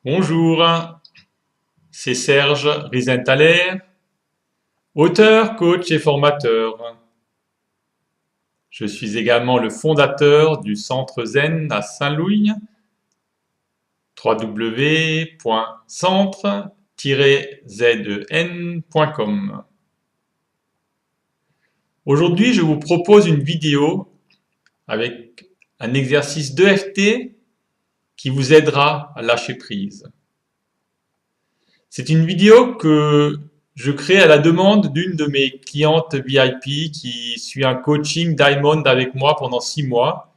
Bonjour, c'est Serge Risenthaler, auteur, coach et formateur. Je suis également le fondateur du Centre Zen à Saint-Louis, www.centre-zen.com. Aujourd'hui, je vous propose une vidéo avec un exercice d'EFT qui vous aidera à lâcher prise. C'est une vidéo que je crée à la demande d'une de mes clientes VIP qui suit un coaching Diamond avec moi pendant 6 mois,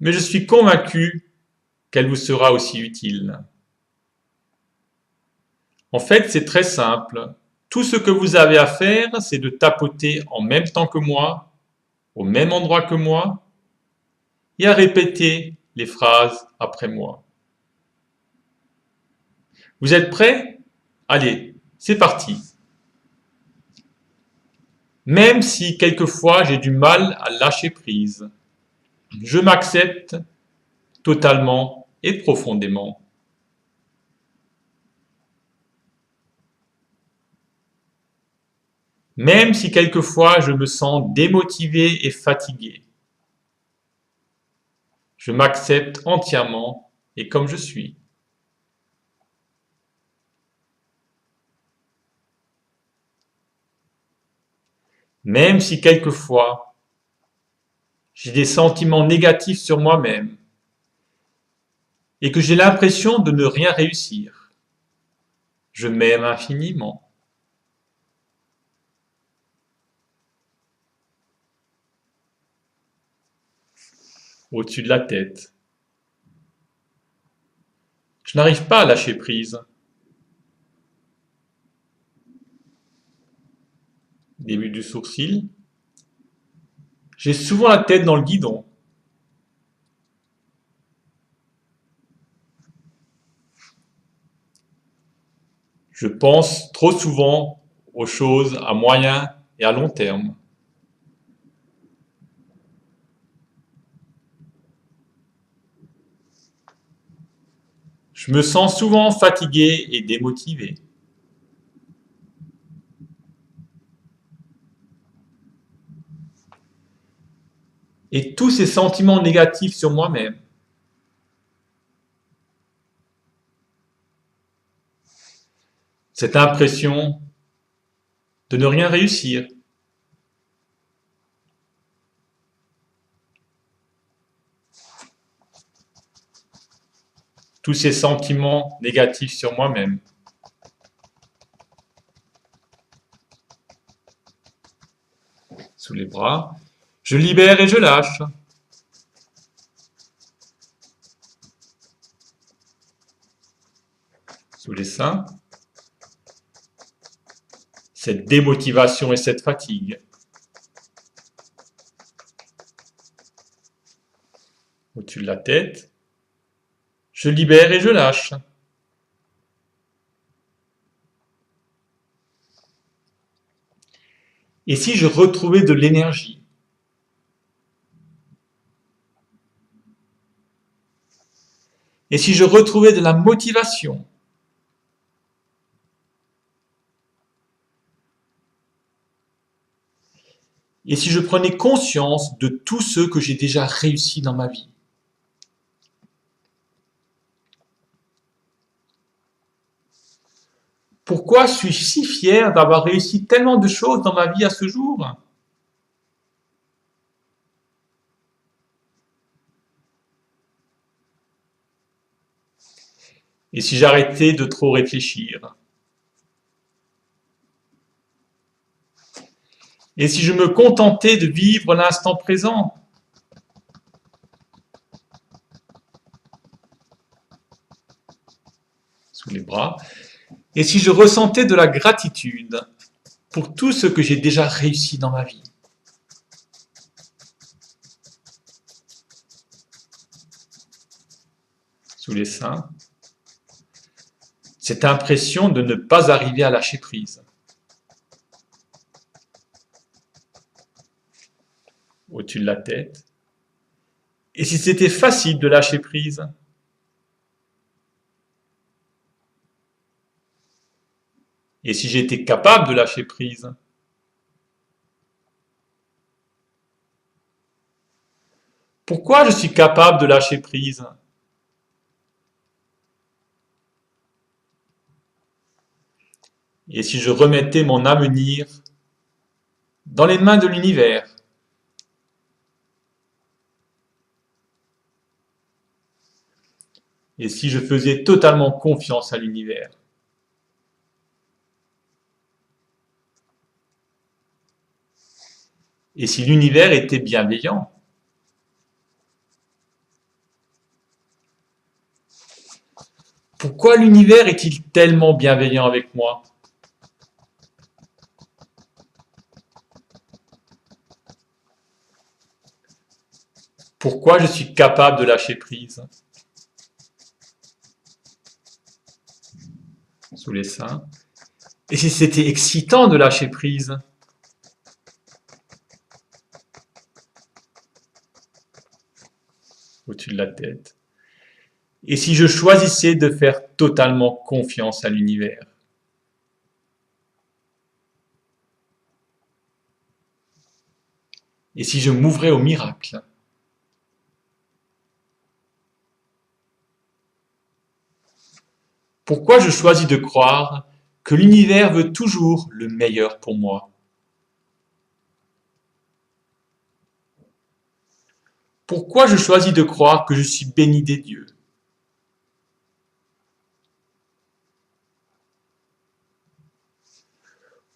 mais je suis convaincu qu'elle vous sera aussi utile. En fait, c'est très simple. Tout ce que vous avez à faire, c'est de tapoter en même temps que moi, au même endroit que moi, et à répéter les phrases après moi. Vous êtes prêts? Allez, c'est parti. Même si quelquefois j'ai du mal à lâcher prise, je m'accepte totalement et profondément. Même si quelquefois je me sens démotivé et fatigué, je m'accepte entièrement et comme je suis. Même si quelquefois j'ai des sentiments négatifs sur moi-même et que j'ai l'impression de ne rien réussir, je m'aime infiniment. Au-dessus de la tête. Je n'arrive pas à lâcher prise. Début du sourcil. J'ai souvent la tête dans le guidon. Je pense trop souvent aux choses à moyen et à long terme. Je me sens souvent fatigué et démotivé. Et tous ces sentiments négatifs sur moi-même. Cette impression de ne rien réussir. Tous ces sentiments négatifs sur moi-même. Sous les bras. Je libère et je lâche. Sous les seins. Cette démotivation et cette fatigue. Au-dessus de la tête. Je libère et je lâche. Et si je retrouvais de l'énergie? Et si je retrouvais de la motivation? Et si je prenais conscience de tout ce que j'ai déjà réussi dans ma vie? Pourquoi suis-je si fier d'avoir réussi tellement de choses dans ma vie à ce jour? Et si j'arrêtais de trop réfléchir? Et si je me contentais de vivre l'instant présent? Sous les bras. Et si je ressentais de la gratitude pour tout ce que j'ai déjà réussi dans ma vie? Sous les seins. Cette impression de ne pas arriver à lâcher prise. Au-dessus de la tête. Et si c'était facile de lâcher prise? Et si j'étais capable de lâcher prise? Pourquoi je suis capable de lâcher prise? Et si je remettais mon avenir dans les mains de l'univers? Et si je faisais totalement confiance à l'univers? Et si l'univers était bienveillant? Pourquoi l'univers est-il tellement bienveillant avec moi? Pourquoi je suis capable de lâcher prise? Sous les seins. Et si c'était excitant de lâcher prise? Au-dessus de la tête. Et si je choisissais de faire totalement confiance à l'univers? Et si je m'ouvrais au miracle? Pourquoi je choisis de croire que l'univers veut toujours le meilleur pour moi? Pourquoi je choisis de croire que je suis béni des dieux?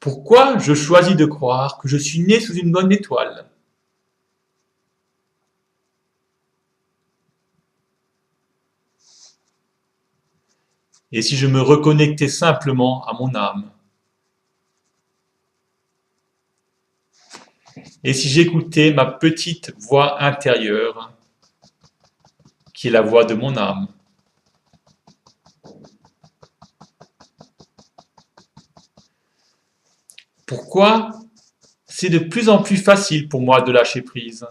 Pourquoi je choisis de croire que je suis né sous une bonne étoile? Et si je me reconnectais simplement à mon âme? Et si j'écoutais ma petite voix intérieure, qui est la voix de mon âme? Pourquoi c'est de plus en plus facile pour moi de lâcher prise?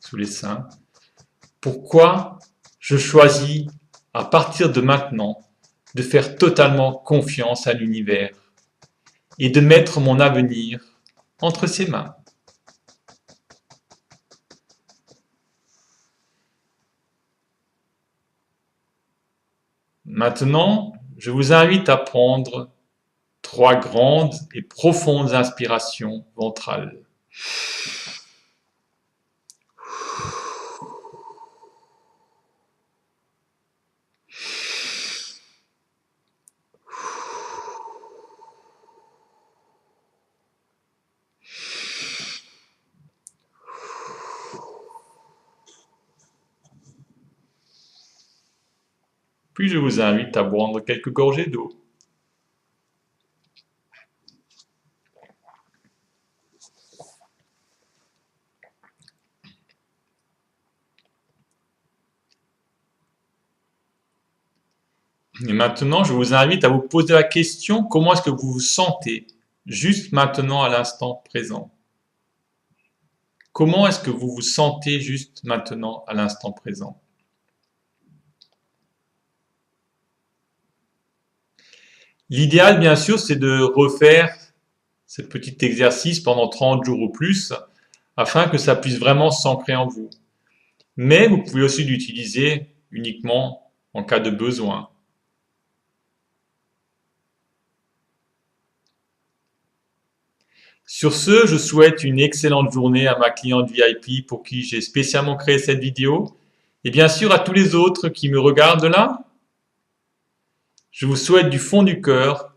Sous les seins. Pourquoi je choisis, à partir de maintenant, de faire totalement confiance à l'univers et de mettre mon avenir entre ses mains? Maintenant, je vous invite à prendre 3 grandes et profondes inspirations ventrales. Puis je vous invite à boire quelques gorgées d'eau. Et maintenant, je vous invite à vous poser la question, comment est-ce que vous vous sentez juste maintenant à l'instant présent? Comment est-ce que vous vous sentez juste maintenant à l'instant présent? L'idéal, bien sûr, c'est de refaire ce petit exercice pendant 30 jours ou plus, afin que ça puisse vraiment s'ancrer en vous. Mais vous pouvez aussi l'utiliser uniquement en cas de besoin. Sur ce, je souhaite une excellente journée à ma cliente VIP pour qui j'ai spécialement créé cette vidéo, et bien sûr à tous les autres qui me regardent là. Je vous souhaite du fond du cœur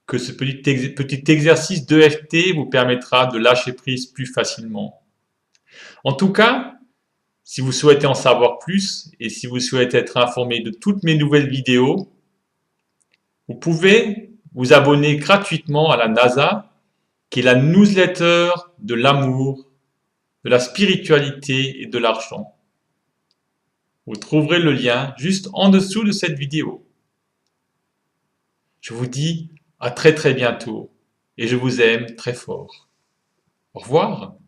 que ce petit exercice d'EFT vous permettra de lâcher prise plus facilement. En tout cas, si vous souhaitez en savoir plus et si vous souhaitez être informé de toutes mes nouvelles vidéos, vous pouvez vous abonner gratuitement à la NASA, qui est la newsletter de l'amour, de la spiritualité et de l'argent. Vous trouverez le lien juste en dessous de cette vidéo. Je vous dis à très bientôt et je vous aime très fort. Au revoir.